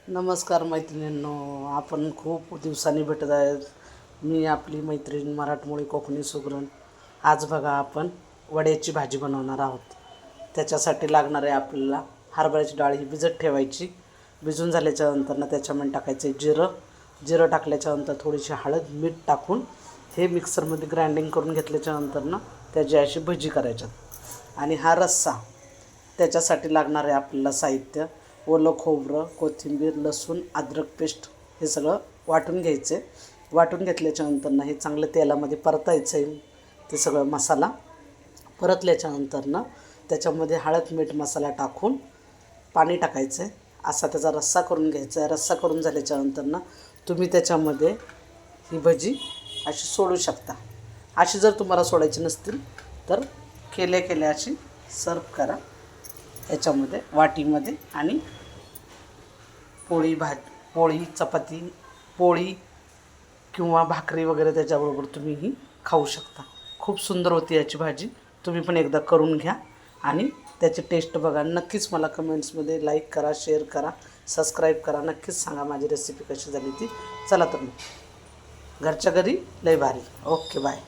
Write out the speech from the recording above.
नमस्कार मैत्रिणींनो, आपण खूप दिवसांनी भेटत आहेत. मी आपली मैत्रीण मराठमोळी कोकणी सुगरण. आज बघा आपण वड्याची भाजी बनवणार आहोत. त्याच्यासाठी लागणार आहे आपल्याला हरभऱ्याची डाळ ही भिजत ठेवायची. भिजून झाल्याच्यानंतर त्याच्यामध्ये टाकायचे जिरं टाकल्याच्यानंतर थोडीशी हळद मीठ टाकून हे मिक्सरमध्ये ग्राइंडिंग करून घेतल्याच्यानंतर त्याची अशी भजी करायच्यात. आणि हा रस्सा त्याच्यासाठी लागणार आहे आपल्याला साहित्य ओलं खोबरं, कोथिंबीर, लसूण, अद्रक पेस्ट हे सगळं वाटून घ्यायचं आहे. वाटून घेतल्याच्यानंतर हे चांगलं तेलामध्ये परतायचं आहे. ते सगळं मसाला परतल्याच्यानंतर त्याच्यामध्ये हळद मीठ मसाला टाकून पाणी टाकायचं आहे. असा त्याचा रस्सा करून घ्यायचा आहे. रस्सा करून झाल्याच्यानंतर तुम्ही त्याच्यामध्ये ही भजी अशी सोडू शकता. अशी जर तुम्हाला सोडायची नसतील तर केल्या अशी सर्व करा याच्यामध्ये वाटीमध्ये. आणि पोळी चपाती पोळी किंवा भाकरी वगैरे त्याच्याबरोबर तुम्ही ही खाऊ शकता. खूप सुंदर होती याची भाजी. तुम्ही पण एकदा करून घ्या आणि त्याची टेस्ट बघा. नक्कीच मला कमेंट्समध्ये लाईक करा, शेअर करा, सबस्क्राईब करा. नक्कीच सांगा माझी रेसिपी कशी झाली ती. चला तर मग घरच्या घरी लय भारी. Okay bye.